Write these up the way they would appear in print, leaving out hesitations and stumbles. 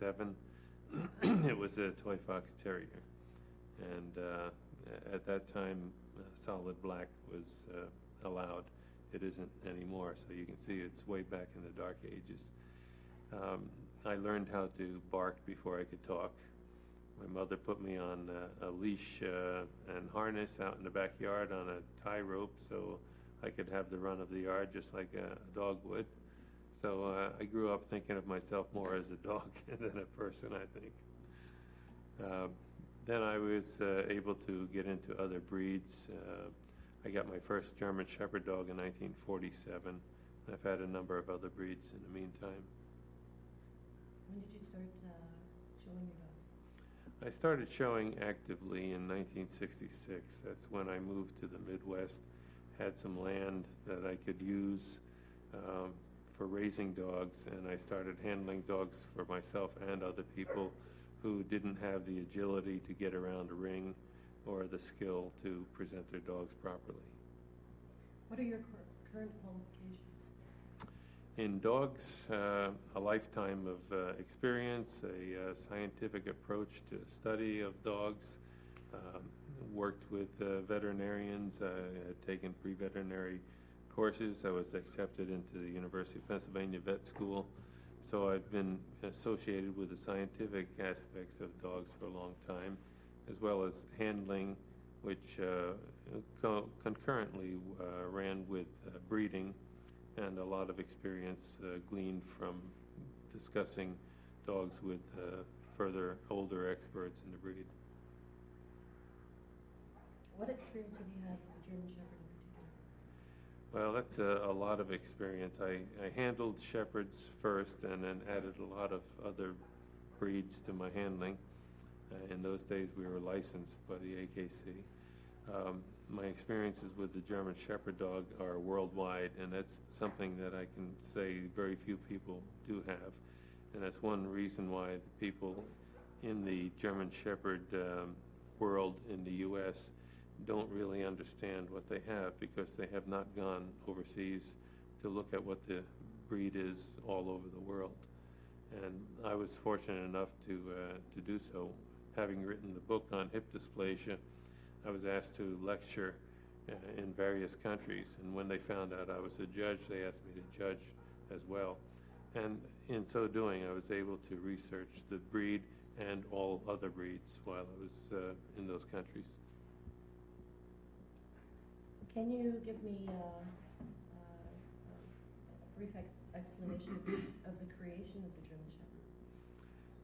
1967. It was a toy fox terrier, and at that time, solid black was allowed. It isn't anymore, so you can see it's way back in the dark ages. I learned how to bark before I could talk. My mother put me on a leash and harness out in the backyard on a tie rope so I could have the run of the yard just like a dog would. So I grew up thinking of myself more as a dog than a person, I think. Then I was able to get into other breeds. I got my first German Shepherd dog in 1947. I've had a number of other breeds in the meantime. When did you start showing your dogs? I started showing actively in 1966. That's when I moved to the Midwest, had some land that I could use for raising dogs, and I started handling dogs for myself and other people who didn't have the agility to get around a ring or the skill to present their dogs properly. What are your current qualifications? In dogs, a lifetime of experience, a scientific approach to study of dogs, worked with veterinarians. I had taken pre-veterinary courses. I was accepted into the University of Pennsylvania Vet School. So I've been associated with the scientific aspects of dogs for a long time, as well as handling, which concurrently ran with breeding, and a lot of experience gleaned from discussing dogs with further older experts in the breed. What experience have you had with the German Shepherd in particular? Well, that's a lot of experience. I handled Shepherds first and then added a lot of other breeds to my handling. In those days, we were licensed by the AKC. My experiences with the German Shepherd dog are worldwide, and that's something that I can say very few people do have. And that's one reason why the people in the German Shepherd world in the U.S. don't really understand what they have, because they have not gone overseas to look at what the breed is all over the world. And I was fortunate enough to do so. Having written the book on hip dysplasia, I was asked to lecture in various countries, and when they found out I was a judge, they asked me to judge as well. And in so doing, I was able to research the breed and all other breeds while I was in those countries. Can you give me a brief explanation of the creation of the German Shepherd?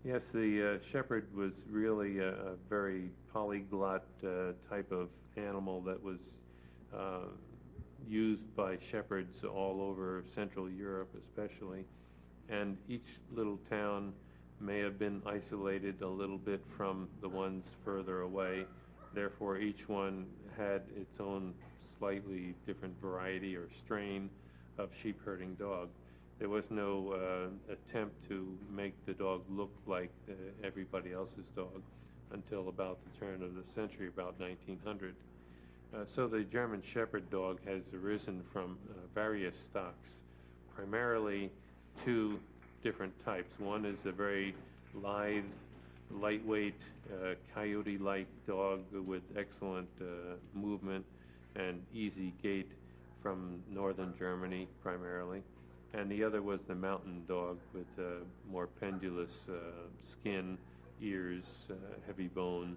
Yes, the Shepherd was really a very polyglot type of animal that was used by shepherds all over Central Europe especially. And each little town may have been isolated a little bit from the ones further away. Therefore, each one had its own slightly different variety or strain of sheep herding dog. There was no attempt to make the dog look like everybody else's dog until about the turn of the century, about 1900. So the German Shepherd dog has arisen from various stocks, primarily two different types. One is a very lithe, lightweight, coyote-like dog with excellent movement and easy gait from northern Germany primarily. And the other was the mountain dog with more pendulous skin, ears, heavy bone,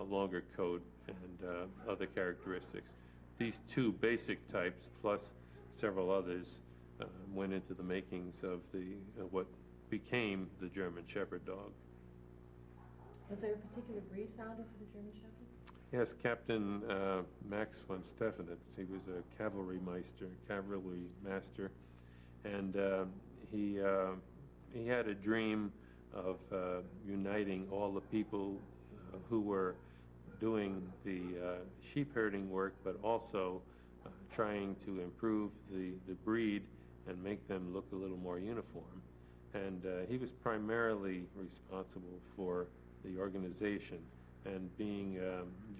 longer coat, and other characteristics. These two basic types, plus several others, went into the makings of what became the German Shepherd dog. Was there a particular breed founded for the German Shepherd? Yes, Captain Max von Stephanitz. He was a cavalry master, and he had a dream of uniting all the people who were doing the sheep herding work, but also trying to improve the breed and make them look a little more uniform. And he was primarily responsible for the organization. And being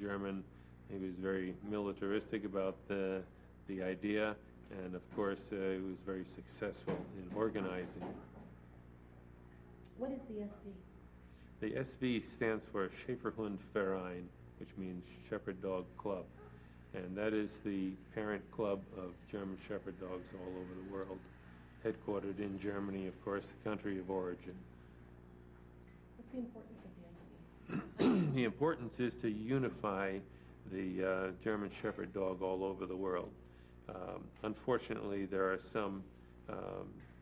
German, he was very militaristic about the idea, and of course he was very successful in organizing. What is the SV? The SV stands for Schäferhund Verein, which means Shepherd Dog Club. And that is the parent club of German Shepherd dogs all over the world, headquartered in Germany, of course, the country of origin. What's the importance of the SV? The importance is to unify the German Shepherd dog all over the world. Unfortunately, there are some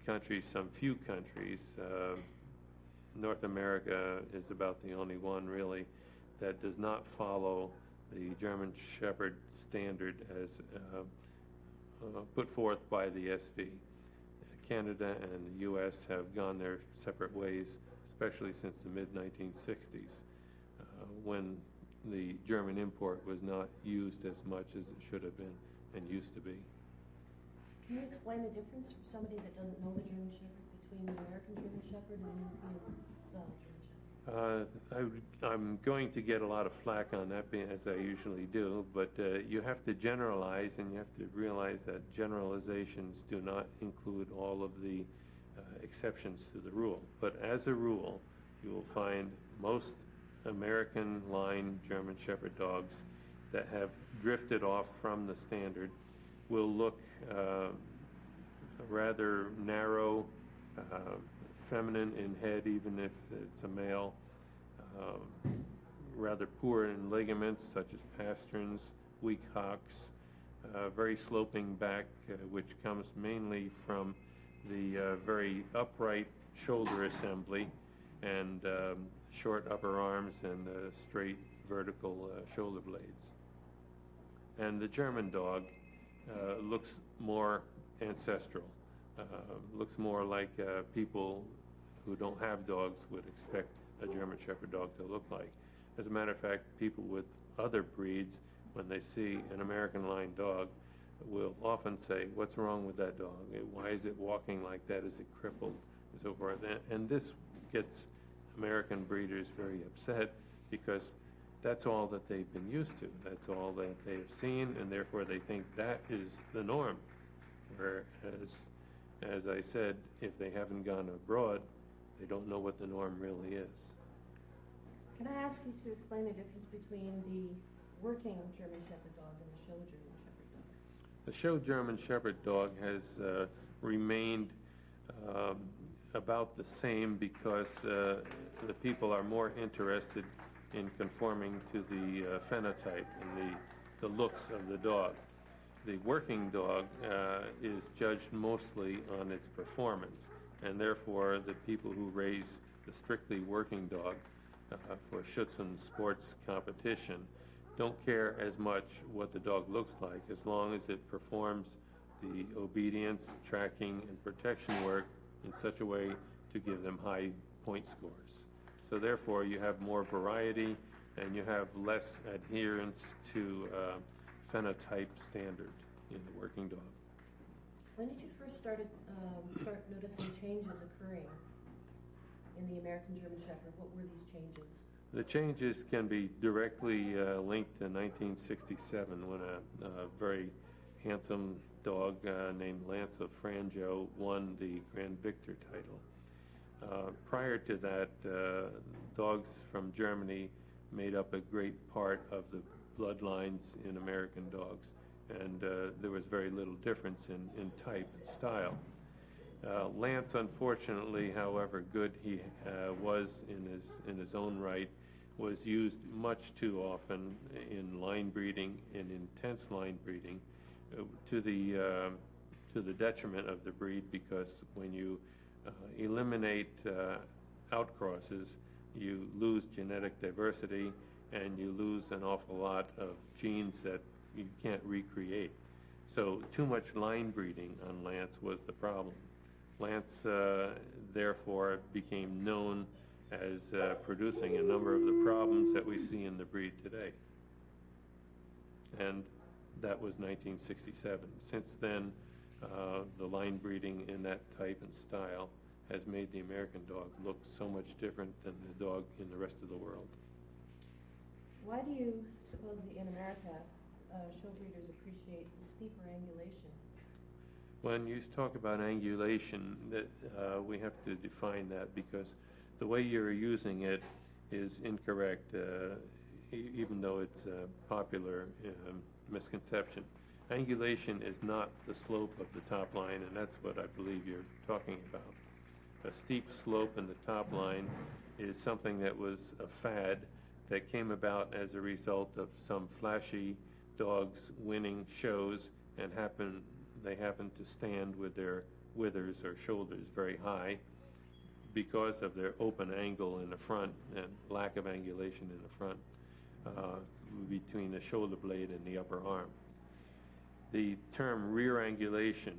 countries, some few countries, North America is about the only one really, that does not follow the German Shepherd standard as put forth by the SV. Canada and the U.S. have gone their separate ways, especially since the mid-1960s, when the German import was not used as much as it should have been and used to be. Can you explain the difference for somebody that doesn't know the German Shepherd between the American German Shepherd and the European style German Shepherd? I'm going to get a lot of flack on that, as I usually do, but you have to generalize, and you have to realize that generalizations do not include all of the exceptions to the rule. But as a rule, you will find most American line German Shepherd dogs that have drifted off from the standard will look rather narrow, feminine in head, even if it's a male, rather poor in ligaments such as pasterns, weak hocks, very sloping back, which comes mainly from the very upright shoulder assembly and short upper arms and straight vertical shoulder blades. And the German dog looks more ancestral, looks more like people who don't have dogs would expect a German Shepherd dog to look like. As a matter of fact, people with other breeds, when they see an American line dog, will often say, "What's wrong with that dog? Why is it walking like that? Is it crippled?" and so forth. And this gets American breeders very upset because that's all that they've been used to. That's all that they've seen, and therefore they think that is the norm. Whereas, as I said, if they haven't gone abroad, they don't know what the norm really is. Can I ask you to explain the difference between the working German Shepherd dog and the show German Shepherd dog? The show German Shepherd dog has remained about the same because the people are more interested in conforming to the phenotype and the looks of the dog. The working dog is judged mostly on its performance, and therefore the people who raise the strictly working dog for Schutzen sports competition don't care as much what the dog looks like as long as it performs the obedience, tracking, and protection work in such a way to give them high point scores. So therefore you have more variety and you have less adherence to phenotype standard in the working dog. When did you first start noticing changes occurring in the American German Shepherd? What were these changes? The changes can be directly linked to 1967 when a very handsome dog named Lance of Franjo won the Grand Victor title. Prior to that, dogs from Germany made up a great part of the bloodlines in American dogs, and there was very little difference in type and style. Lance, unfortunately, however good he was in his own right, was used much too often in line breeding, in intense line breeding, to the detriment of the breed, because when you eliminate outcrosses, you lose genetic diversity and you lose an awful lot of genes that you can't recreate. So too much line breeding on Lance was the problem. Lance therefore became known as producing a number of the problems that we see in the breed today. And that was 1967. Since then, the line breeding in that type and style has made the American dog look so much different than the dog in the rest of the world. Why do you suppose that in America, show breeders appreciate the steeper angulation? When you talk about angulation, that we have to define that, because the way you're using it is incorrect, even though it's a popular misconception. Angulation is not the slope of the top line, and that's what I believe you're talking about. A steep slope in the top line is something that was a fad that came about as a result of some flashy dogs winning shows, and they happened to stand with their withers or shoulders very high because of their open angle in the front and lack of angulation in the front between the shoulder blade and the upper arm. The term rear angulation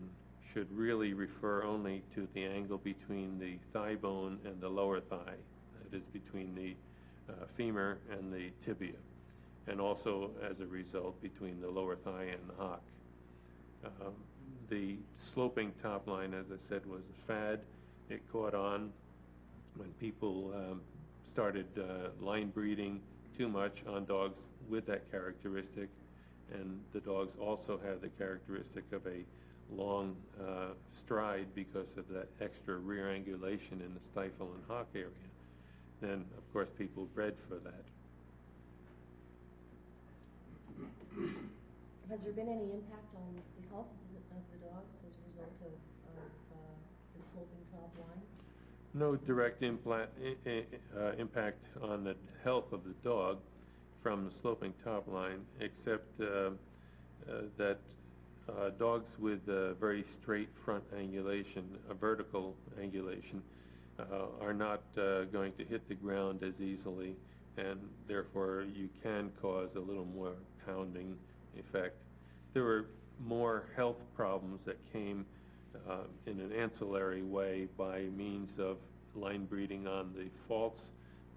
should really refer only to the angle between the thigh bone and the lower thigh, that is between the femur and the tibia, and also as a result between the lower thigh and the hock. The sloping top line, as I said, was a fad. It caught on when people started line breeding too much on dogs with that characteristic, and the dogs also have the characteristic of a long stride because of that extra rear angulation in the stifle and hock area. Then, of course, people bred for that. Has there been any impact on the health of the dogs as a result of the sloping top line? No direct impact on the health of the dog from the sloping top line, except that dogs with very straight front angulation, a vertical angulation, are not going to hit the ground as easily, and therefore you can cause a little more pounding effect. There were more health problems that came in an ancillary way by means of line breeding on the faults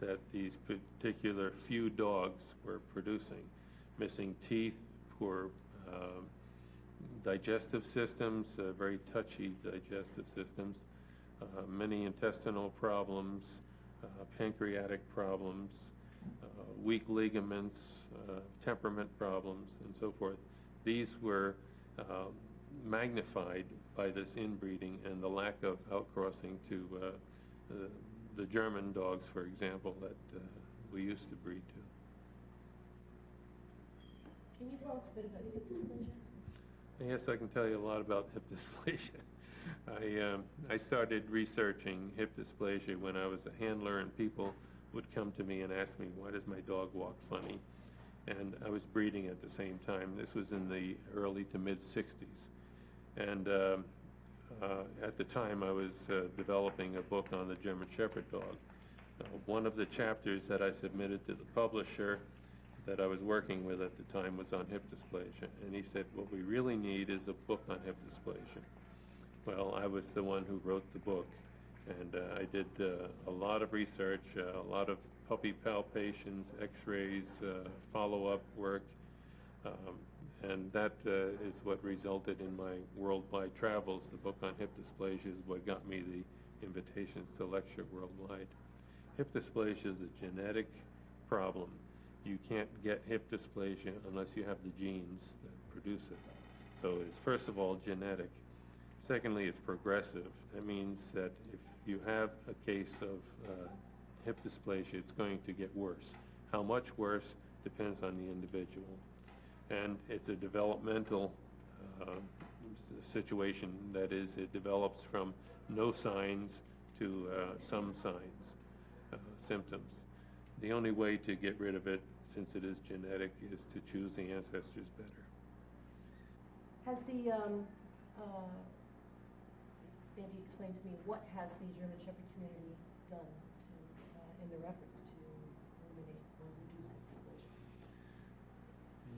that these particular few dogs were producing. Missing teeth, poor digestive systems, very touchy digestive systems, many intestinal problems, pancreatic problems, weak ligaments, temperament problems, and so forth. These were magnified by this inbreeding and the lack of outcrossing to the German dogs, for example, that we used to breed to. Can you tell us a bit about hip dysplasia? Yes, I can tell you a lot about hip dysplasia. I started researching hip dysplasia when I was a handler, and people would come to me and ask me, why does my dog walk funny? And I was breeding at the same time. This was in the early to mid-'60s. And at the time, I was developing a book on the German Shepherd dog. One of the chapters that I submitted to the publisher that I was working with at the time was on hip dysplasia. And he said, what we really need is a book on hip dysplasia. Well, I was the one who wrote the book. And I did a lot of research, a lot of puppy palpations, x-rays, follow-up work. And that is what resulted in my worldwide travels. The book on hip dysplasia is what got me the invitations to lecture worldwide. Hip dysplasia is a genetic problem. You can't get hip dysplasia unless you have the genes that produce it. So it's first of all genetic. Secondly, it's progressive. That means that if you have a case of hip dysplasia, it's going to get worse. How much worse depends on the individual. And it's a developmental situation. That is, it develops from no signs to some signs, symptoms. The only way to get rid of it, since it is genetic, is to choose the ancestors better. Has the, maybe explain to me, what has the German Shepherd community done to, in their efforts to eliminate or reduce hip dysplasia?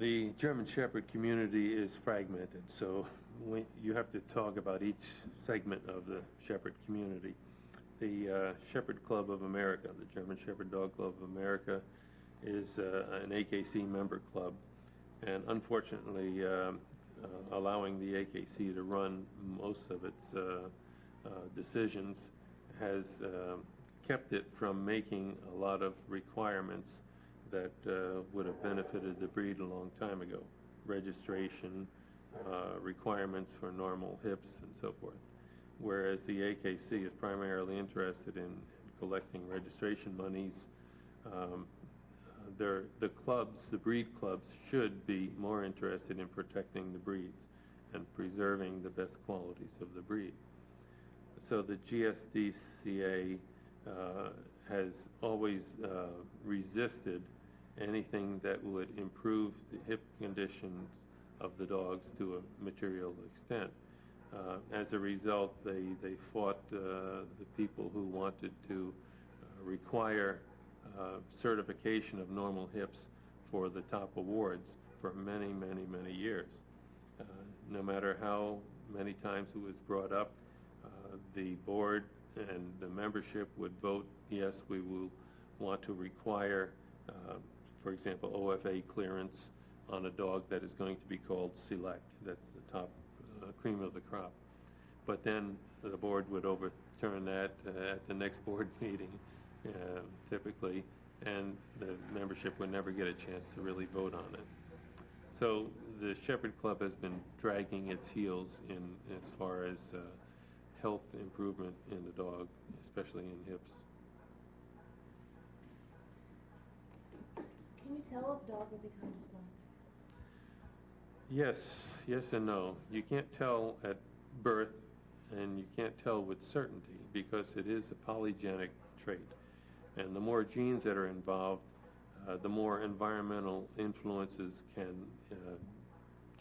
The German Shepherd community is fragmented, so you have to talk about each segment of the Shepherd community. The Shepherd Club of America, the German Shepherd Dog Club of America, is an AKC member club, and unfortunately allowing the AKC to run most of its decisions has kept it from making a lot of requirements that would have benefited the breed a long time ago. Registration, requirements for normal hips, and so forth. Whereas the AKC is primarily interested in collecting registration monies. Um, the clubs, the breed clubs, should be more interested in protecting the breeds and preserving the best qualities of the breed. So the GSDCA has always resisted anything that would improve the hip conditions of the dogs to a material extent. As a result, they fought the people who wanted to require certification of normal hips for the top awards for many, many, many years. No matter how many times it was brought up, the board and the membership would vote, yes, we will want to require, for example, OFA clearance on a dog that is going to be called Select. That's the top cream of the crop. But then the board would overturn that at the next board meeting, typically, and the membership would never get a chance to really vote on it. So the Shepherd Club has been dragging its heels in as far as health improvement in the dog, especially in hips. Can you tell if a dog will become dysplastic? Yes and no. You can't tell at birth, and you can't tell with certainty because it is a polygenic trait. And the more genes that are involved, the more environmental influences can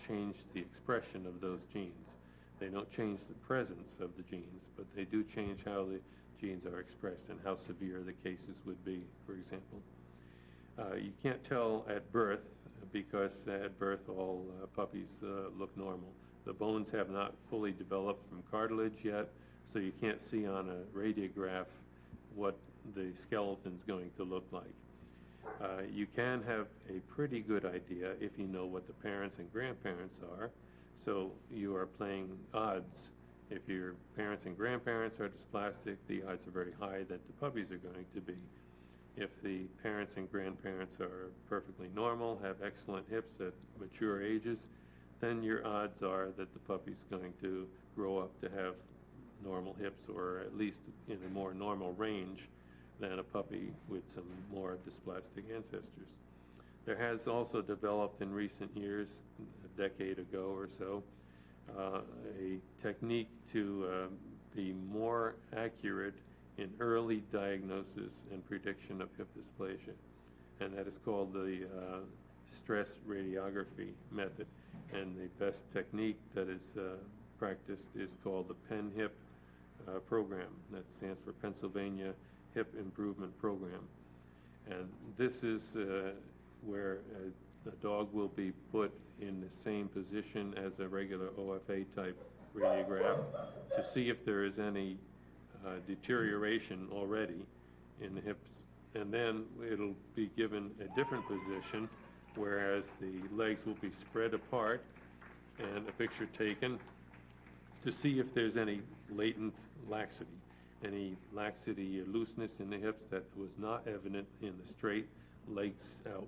change the expression of those genes. They don't change the presence of the genes, but they do change how the genes are expressed and how severe the cases would be, for example. You can't tell at birth because at birth all puppies look normal. The bones have not fully developed from cartilage yet, so you can't see on a radiograph what the skeleton's going to look like. You can have a pretty good idea if you know what the parents and grandparents are. So you are playing odds. If your parents and grandparents are dysplastic, the odds are very high that the puppies are going to be. If the parents and grandparents are perfectly normal, have excellent hips at mature ages, then your odds are that the puppy's going to grow up to have normal hips, or at least in a more normal range than a puppy with some more dysplastic ancestors. There has also developed in recent years, a decade ago or so, a technique to be more accurate in early diagnosis and prediction of hip dysplasia, and that is called the stress radiography method. And the best technique that is practiced is called the PennHIP program. That stands for Pennsylvania Hip Improvement Program. And this is where a dog will be put in the same position as a regular OFA type radiograph to see if there is any deterioration already in the hips. And then it'll be given a different position, whereas the legs will be spread apart and a picture taken to see if there's any latent laxity, any laxity or looseness in the hips that was not evident in the straight legs out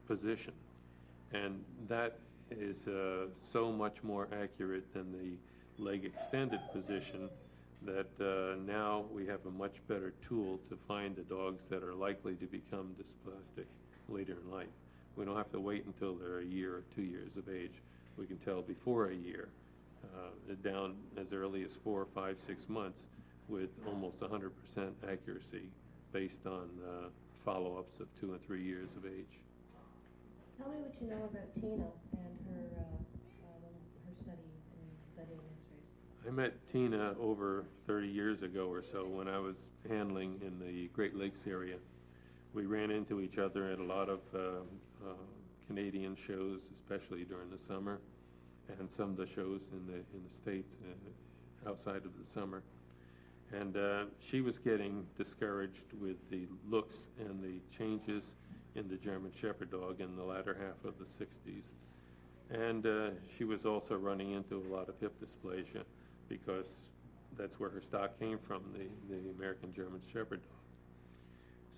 position. And that is so much more accurate than the leg extended position that now we have a much better tool to find the dogs that are likely to become dysplastic later in life. We don't have to wait until they're a year or 2 years of age. We can tell before a year, down as early as 4, 5, 6 months with almost 100% accuracy based on follow-ups of 2 and 3 years of age. Tell me what you know about Tina and her study and studying X-rays. I met Tina over 30 years ago or so when I was handling in the Great Lakes area. We ran into each other at a lot of Canadian shows, especially during the summer, and some of the shows in the States outside of the summer. And she was getting discouraged with the looks and the changes in the German Shepherd dog in the latter half of the 60s. And she was also running into a lot of hip dysplasia because that's where her stock came from, the American German Shepherd dog.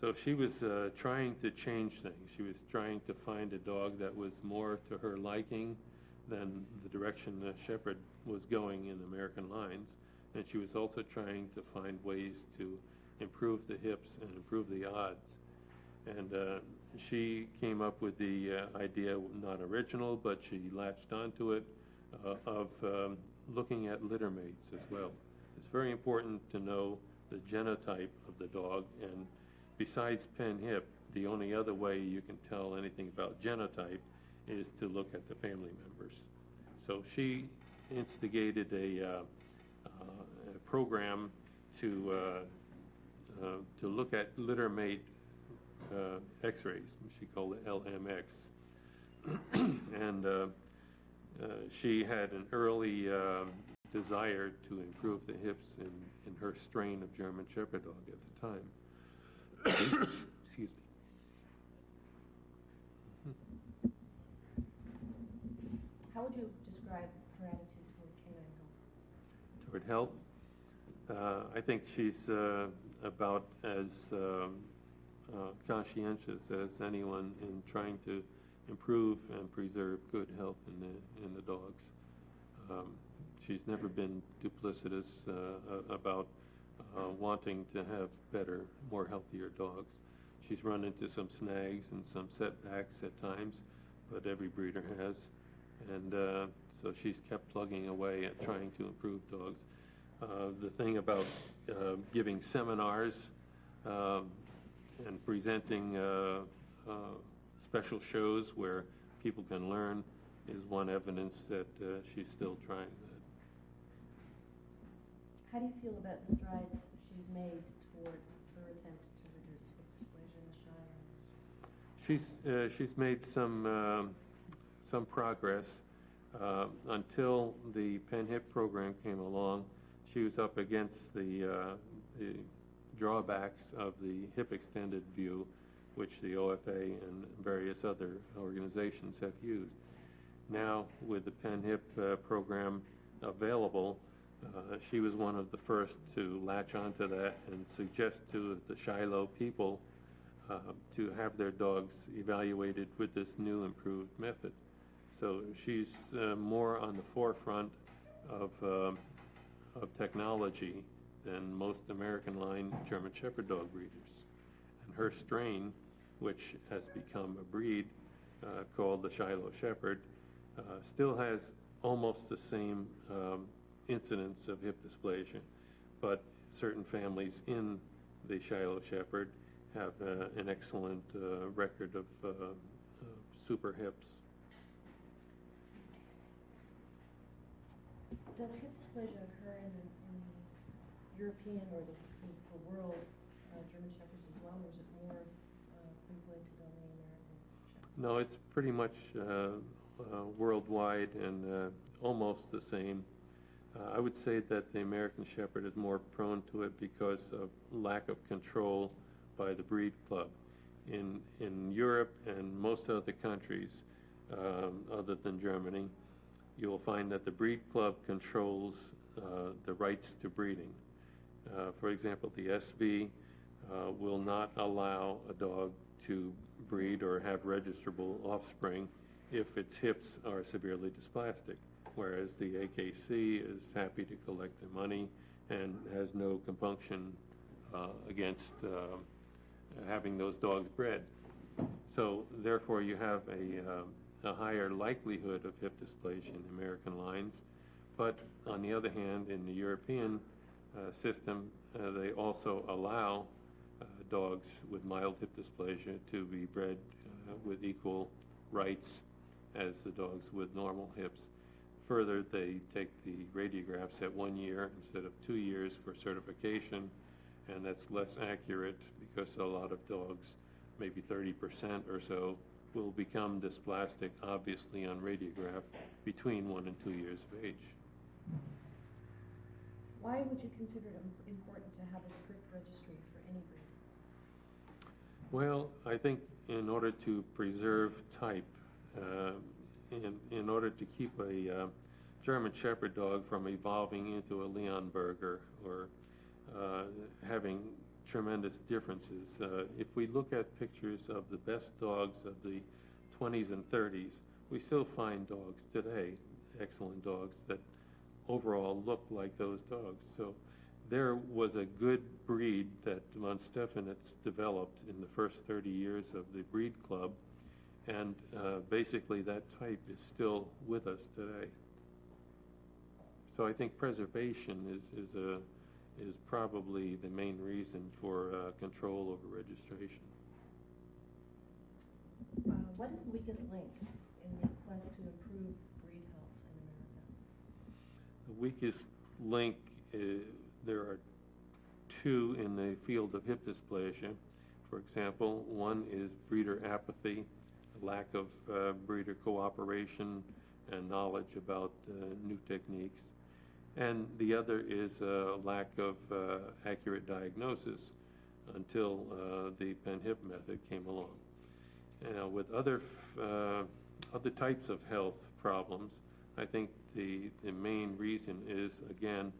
So she was trying to change things. She was trying to find a dog that was more to her liking than the direction the Shepherd was going in American lines. And she was also trying to find ways to improve the hips and improve the odds. And she came up with the idea, not original, but she latched onto it, of looking at litter mates as well. It's very important to know the genotype of the dog, and besides pen hip, the only other way you can tell anything about genotype is to look at the family members. So she instigated a program to look at litter mate X-rays. She called it LMX, and she had an early desire to improve the hips in her strain of German Shepherd dog at the time. Excuse me. How would you describe her attitude toward canine health? Toward health, I think she's about as conscientious as anyone in trying to improve and preserve good health in the dogs. She's never been duplicitous about wanting to have better, more healthier dogs. She's run into some snags and some setbacks at times, but every breeder has. And so she's kept plugging away at trying to improve dogs. The thing about giving seminars and presenting special shows where people can learn is one evidence that she's still trying that. How do you feel about the strides she's made towards her attempt to reduce hip dysplasia in the Shire? She's made some progress. Until the pen hip program came along, she was up against the drawbacks of the hip extended view, which the OFA and various other organizations have used. Now, with the pen hip program available, she was one of the first to latch onto that and suggest to the Shiloh people to have their dogs evaluated with this new improved method. So she's more on the forefront of technology than most American line German Shepherd dog breeders. And her strain, which has become a breed called the Shiloh Shepherd, still has almost the same incidence of hip dysplasia, but certain families in the Shiloh Shepherd have an excellent record of super hips. Does hip dysplasia occur in the European or the world German Shepherds as well, or is it more pinpointed on the American Shepherd? No, it's pretty much worldwide and almost the same. I would say that the American Shepherd is more prone to it because of lack of control by the breed club. In Europe and most other countries, other than Germany, you will find that the breed club controls the rights to breeding. For example, the SV will not allow a dog to breed or have registrable offspring if its hips are severely dysplastic, whereas the AKC is happy to collect the money and has no compunction against having those dogs bred. So therefore you have a higher likelihood of hip dysplasia in American lines, but on the other hand, in the European system, they also allow dogs with mild hip dysplasia to be bred with equal rights as the dogs with normal hips. Further, they take the radiographs at 1 year instead of 2 years for certification, and that's less accurate because a lot of dogs, maybe 30% or so, will become dysplastic, obviously, on radiograph between 1 and 2 years of age. Why would you consider it important to have a strict registry for any breed? Well, I think in order to preserve type, in order to keep a German Shepherd dog from evolving into a Leonberger or having tremendous differences. If we look at pictures of the best dogs of the 20s and 30s, we still find dogs today, excellent dogs, that overall look like those dogs. So there was a good breed that von Stephanitz developed in the first 30 years of the breed club, and basically that type is still with us today. So I think preservation is probably the main reason for control over registration. What is the weakest link in the quest to improve breed health in America? The weakest link, there are two in the field of hip dysplasia. For example, one is breeder apathy, a lack of breeder cooperation and knowledge about new techniques. And the other is a lack of accurate diagnosis until the pen-hip method came along. With other types of health problems, I think the main reason is, again,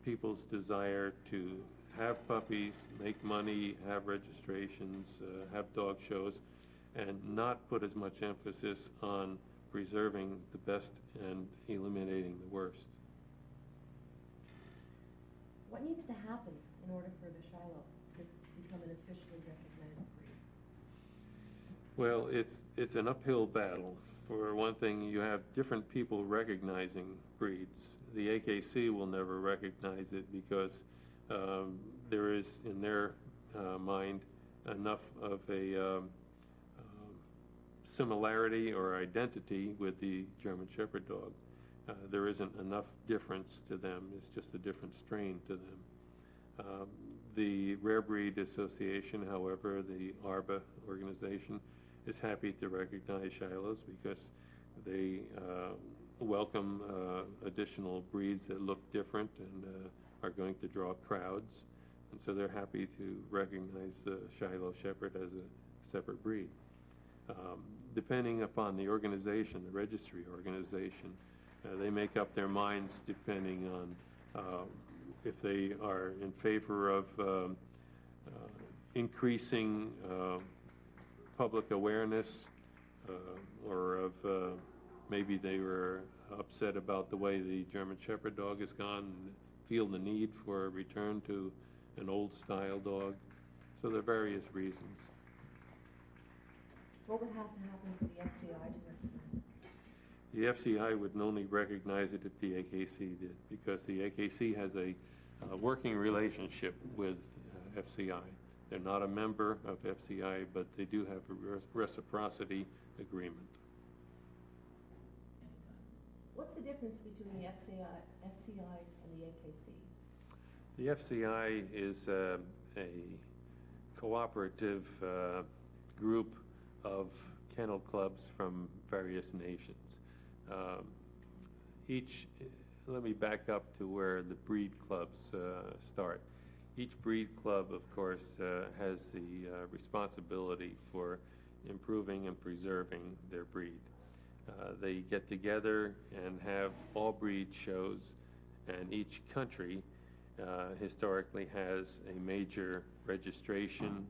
people's desire to have puppies, make money, have registrations, have dog shows, and not put as much emphasis on preserving the best and eliminating the worst. What needs to happen in order for the Shiloh to become an officially recognized breed? Well, it's an uphill battle. For one thing, you have different people recognizing breeds. The AKC will never recognize it because there is, in their mind, enough of a similarity or identity with the German Shepherd dog. There isn't enough difference to them. It's just a different strain to them. The Rare Breed Association, however, the ARBA organization, is happy to recognize Shilohs because they welcome additional breeds that look different and are going to draw crowds. And so they're happy to recognize the Shiloh Shepherd as a separate breed. Depending upon the organization, the registry organization, they make up their minds depending on if they are in favor of increasing public awareness or of maybe they were upset about the way the German Shepherd dog has gone and feel the need for a return to an old style dog. So there are various reasons. What would have to happen for the FCI to recognize it? The FCI would only recognize it if the AKC did, because the AKC has a working relationship with FCI. They're not a member of FCI, but they do have a reciprocity agreement. What's the difference between the FCI and the AKC? The FCI is a cooperative group of kennel clubs from various nations. Let me back up to where the breed clubs start. Each breed club, of course, has the responsibility for improving and preserving their breed. They get together and have all breed shows, and each country historically has a major registration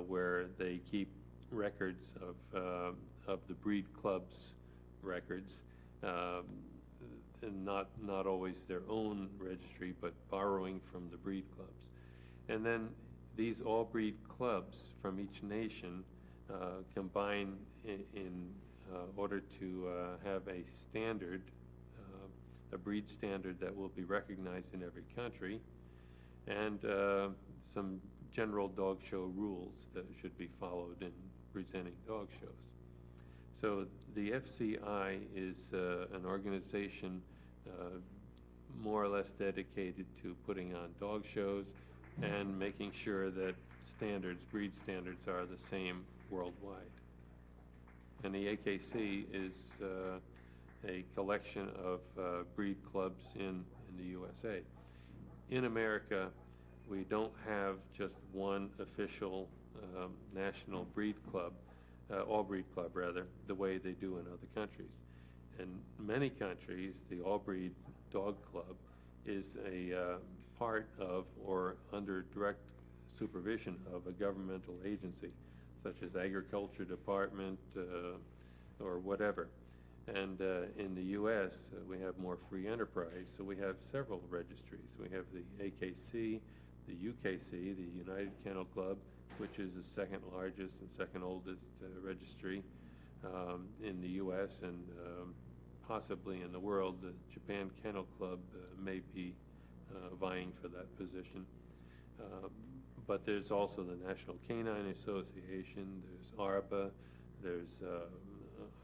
where they keep records of the breed club's records, and not always their own registry, but borrowing from the breed clubs. And then these all breed clubs from each nation combine in order to have a standard, a breed standard that will be recognized in every country, and some general dog show rules that should be followed in presenting dog shows. So the FCI is an organization more or less dedicated to putting on dog shows and making sure that breed standards are the same worldwide. And the AKC is a collection of breed clubs in the USA. In America, we don't have just one official national breed club, all breed club rather, the way they do in other countries. In many countries, the all breed dog club is a part of or under direct supervision of a governmental agency, such as agriculture department or whatever. And in the U.S., we have more free enterprise, so we have several registries. We have the AKC, the UKC, the United Kennel Club, which is the second largest and second oldest registry in the U.S. and possibly in the world. The Japan Kennel Club may be vying for that position. But there's also the National Canine Association, there's ARBA, there's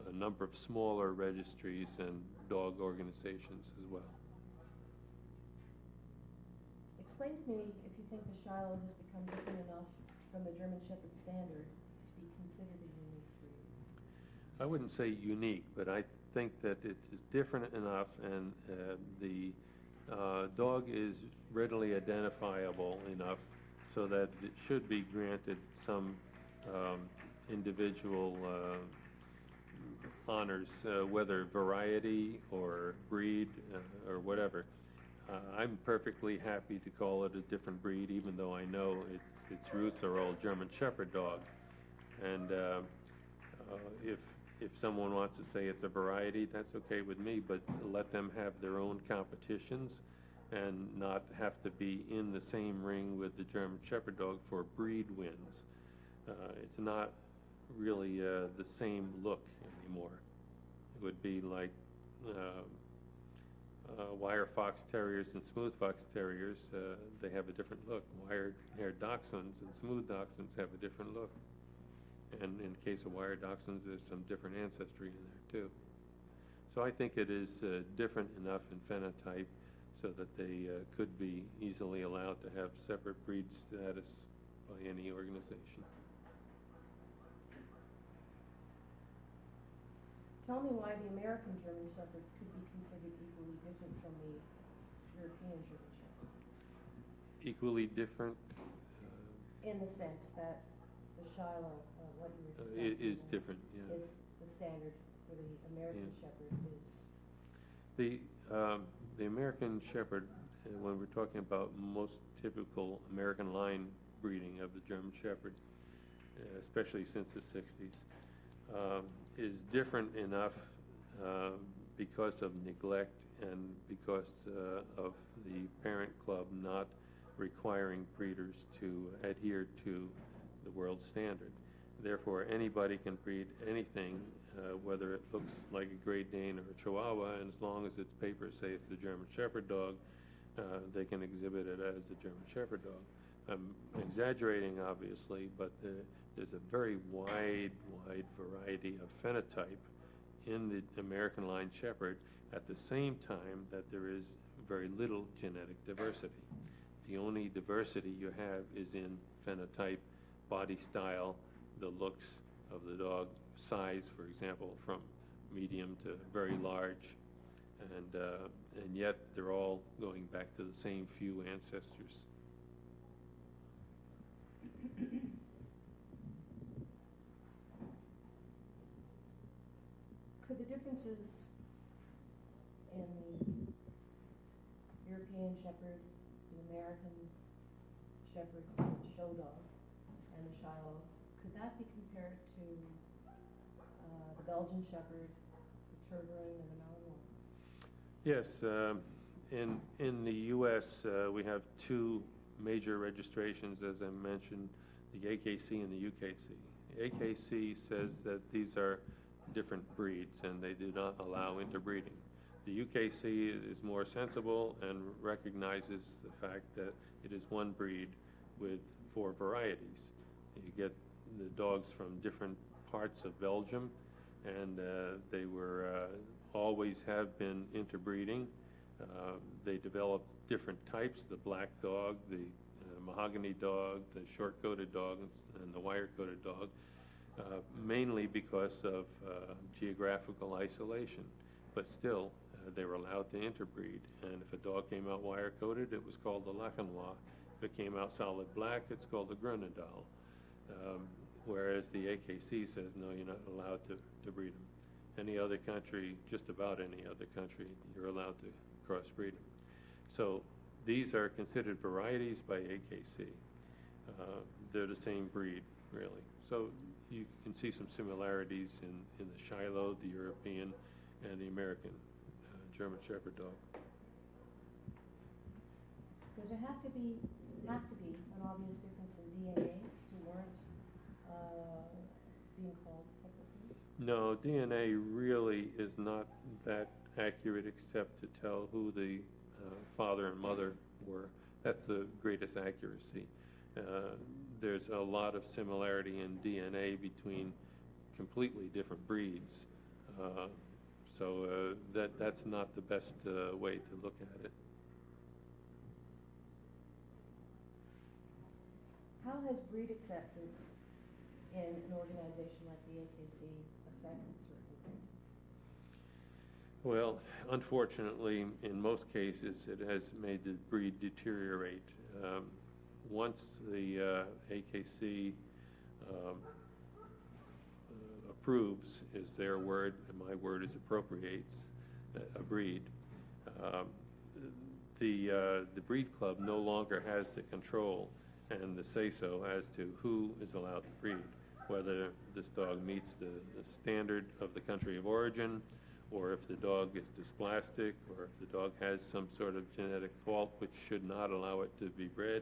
a number of smaller registries and dog organizations as well. Explain to me if you think the Shiloh has become different enough from the German Shepherd standard to be considered a unique breed. I wouldn't say unique, but I think that it is different enough, and the dog is readily identifiable enough so that it should be granted some individual honors, whether variety or breed or whatever. I'm perfectly happy to call it a different breed, even though I know its roots are all German Shepherd dog. And if someone wants to say it's a variety, that's okay with me, but let them have their own competitions and not have to be in the same ring with the German Shepherd dog for breed wins. It's not really the same look anymore. It would be like wire fox terriers and smooth fox terriers. They have a different look. Wire-haired dachshunds and smooth dachshunds have a different look. And in the case of wire dachshunds, there's some different ancestry in there too. So I think it is different enough in phenotype so that they could be easily allowed to have separate breed status by any organization. Tell me why the American German Shepherd could be considered equally different from the European German Shepherd. Equally different? In the sense that the Shiloh, what you were It describing, is different, yeah. is the standard for the American Shepherd is. The American Shepherd, when we're talking about most typical American line breeding of the German Shepherd, especially since the 60s, is different enough because of neglect and because of the parent club not requiring breeders to adhere to the world standard. Therefore, anybody can breed anything, whether it looks like a Great Dane or a Chihuahua, and as long as its papers say it's a German Shepherd dog, they can exhibit it as a German Shepherd dog. I'm exaggerating, obviously, but there's a very wide variety of phenotype in the American line Shepherd at the same time that there is very little genetic diversity. The only diversity you have is in phenotype, body style, the looks of the dog, size, for example, from medium to very large, and yet they're all going back to the same few ancestors. Could the differences in the European Shepherd, the American Shepherd, show dog, and the Shiloh, could that be compared to the Belgian Shepherd, the Tervuren, and the Malinois? Yes, in the U.S. We have two major registrations, as I mentioned, the AKC and the UKC. The AKC says that these are different breeds and they do not allow interbreeding. The UKC is more sensible and recognizes the fact that it is one breed with 4 varieties. You get the dogs from different parts of Belgium, and they were always have been interbreeding. They developed different types, the black dog, the mahogany dog, the short-coated dog, and the wire-coated dog, mainly because of geographical isolation. But still, they were allowed to interbreed. And if a dog came out wire-coated, it was called the Lacanois. If it came out solid black, it's called the Grenadal. Whereas the AKC says, no, you're not allowed to breed them. Any other country, just about any other country, you're allowed to crossbreed them. So these are considered varieties by AKC. They're the same breed, really. So you can see some similarities in the Shiloh, the European, and the American German Shepherd dog. Does there have to be an obvious difference in DNA to warrant being called separately? No, DNA really is not that accurate except to tell who the father and mother were. That's the greatest accuracy. There's a lot of similarity in DNA between completely different breeds. So that's not the best way to look at it. How has breed acceptance in an organization like the AKC affected certain things? Well, unfortunately, in most cases, it has made the breed deteriorate. Once the AKC approves, is their word, and my word is appropriates, a breed, the breed club no longer has the control and the say-so as to who is allowed to breed, whether this dog meets the standard of the country of origin, or if the dog is dysplastic, or if the dog has some sort of genetic fault which should not allow it to be bred.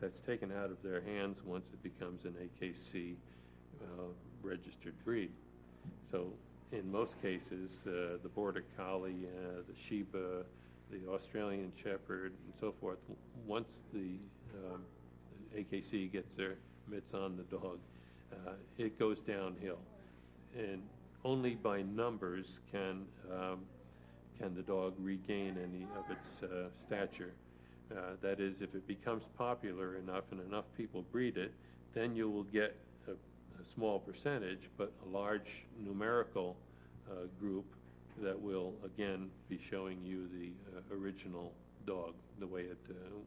That's taken out of their hands once it becomes an AKC registered breed. So in most cases, the Border Collie, the Shiba, the Australian Shepherd, and so forth, once the AKC gets their mitts on the dog, it goes downhill. And only by numbers can the dog regain any of its stature. That is, if it becomes popular enough and enough people breed it, then you will get a small percentage, but a large numerical group that will, again, be showing you the original dog, the way it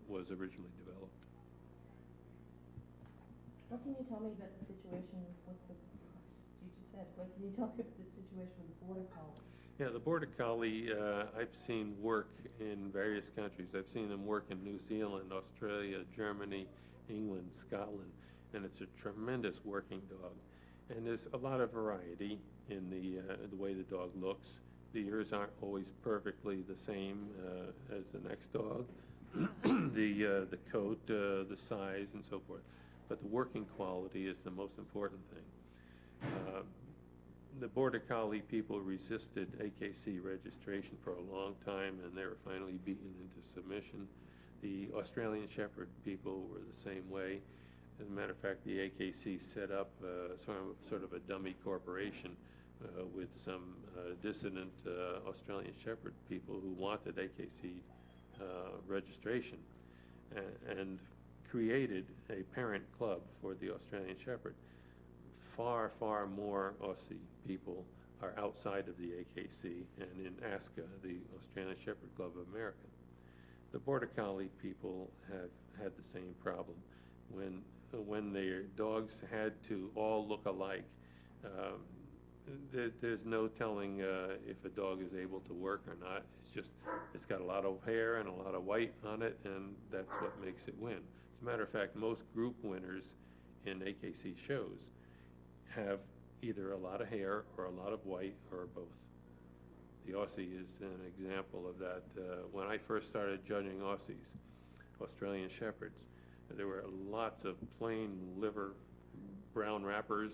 was originally developed. What can you tell me about the situation with what can you tell me about the situation with the Border Collie? Yeah, the Border Collie, I've seen work in various countries. I've seen them work in New Zealand, Australia, Germany, England, Scotland, and it's a tremendous working dog. And there's a lot of variety in the way the dog looks. The ears aren't always perfectly the same as the next dog. The coat, the size, and so forth. But the working quality is the most important thing. The Border Collie people resisted AKC registration for a long time, and they were finally beaten into submission. The Australian Shepherd people were the same way. As a matter of fact, the AKC set up sort of a dummy corporation with some dissident Australian Shepherd people who wanted AKC registration, and created a parent club for the Australian Shepherd. Far, far more Aussie people are outside of the AKC and in ASCA, the Australian Shepherd Club of America. The Border Collie people have had the same problem. When their dogs had to all look alike, there's no telling if a dog is able to work or not. It's got a lot of hair and a lot of white on it, and that's what makes it win. As a matter of fact, most group winners in AKC shows have either a lot of hair or a lot of white or both. The Aussie is an example of that. When I first started judging Aussies, Australian Shepherds, there were lots of plain liver, brown wrappers,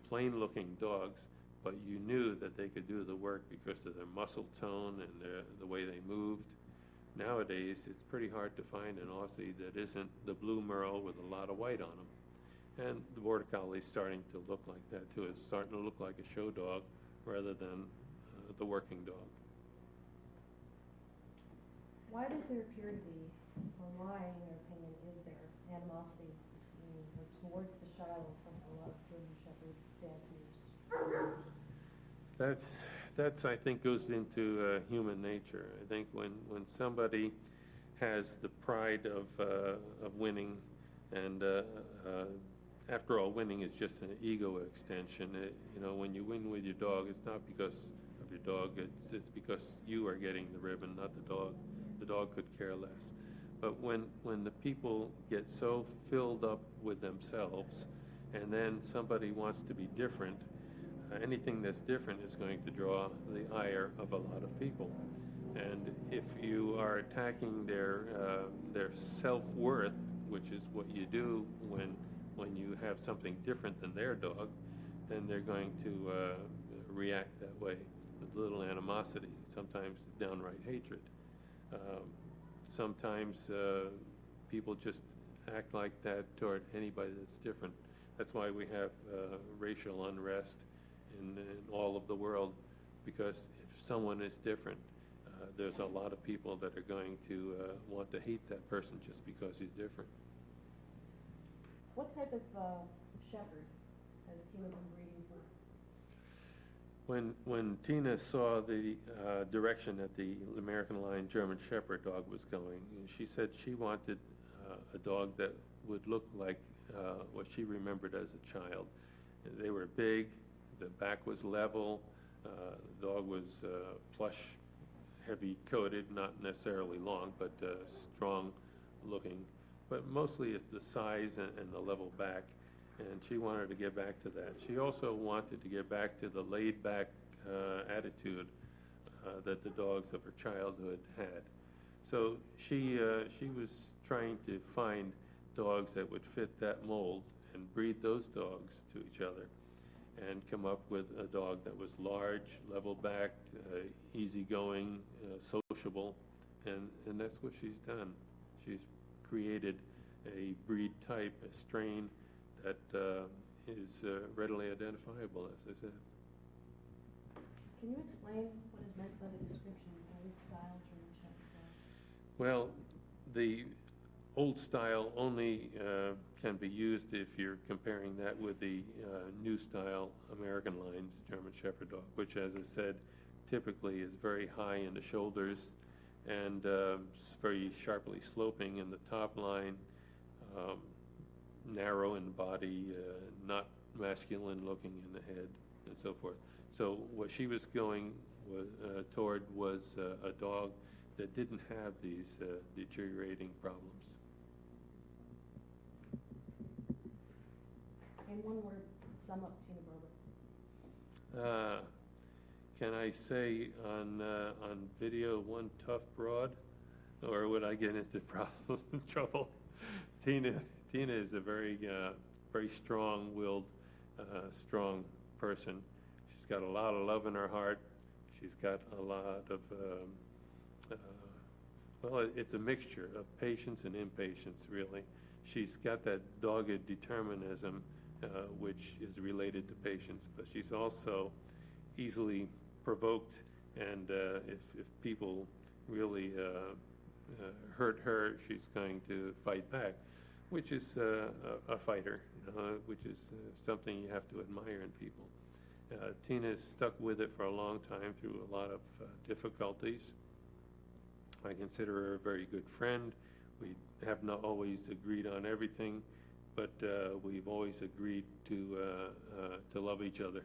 plain-looking dogs, but you knew that they could do the work because of their muscle tone and the way they moved. Nowadays, it's pretty hard to find an Aussie that isn't the blue merle with a lot of white on them. And the Border Collie is starting to look like that too. It's starting to look like a show dog rather than the working dog. Why does there appear to be, or why, in your opinion, is there animosity between or towards the show from a lot of German Shepherd fanciers? That's I think goes into human nature. I think when somebody has the pride of winning, and after all, winning is just an ego extension. When you win with your dog, it's not because of your dog. It's because you are getting the ribbon, not the dog. The dog could care less. But when the people get so filled up with themselves, and then somebody wants to be different, anything that's different is going to draw the ire of a lot of people. And if you are attacking their self-worth, which is what you do when you have something different than their dog, then they're going to react that way with little animosity, sometimes downright hatred. Sometimes people just act like that toward anybody that's different. That's why we have racial unrest in all of the world, because if someone is different, there's a lot of people that are going to want to hate that person just because he's different. What type of shepherd has Tina been breeding for? When Tina saw the direction that the American Lion German Shepherd dog was going, she said she wanted a dog that would look like what she remembered as a child. They were big, the back was level, the dog was plush, heavy coated, not necessarily long, but strong looking. But mostly it's the size and the level back, and she wanted to get back to that. She also wanted to get back to the laid-back attitude that the dogs of her childhood had. So she was trying to find dogs that would fit that mold and breed those dogs to each other and come up with a dog that was large, level-backed, easygoing, sociable, and that's what she's done. She's created a breed type, a strain that is readily identifiable, as I said. Can you explain what is meant by the description of old style German Shepherd dog? Well, the old style only can be used if you're comparing that with the new style American Lions German Shepherd dog, which, as I said, typically is very high in the shoulders and very sharply sloping in the top line, narrow in body, not masculine looking in the head, and so forth. So what she was going toward was a dog that didn't have these deteriorating problems. In one word, sum up Tina Berber. Can I say on video, one tough broad, or would I get into trouble? Tina is a very strong-willed, strong person. She's got a lot of love in her heart. She's got a lot of well, it's a mixture of patience and impatience, really. She's got that dogged determinism, which is related to patience, but she's also easily provoked, and if people really hurt her, she's going to fight back, which is a fighter, which is something you have to admire in people. Tina's stuck with it for a long time through a lot of difficulties. I consider her a very good friend. We have not always agreed on everything, but we've always agreed to love each other.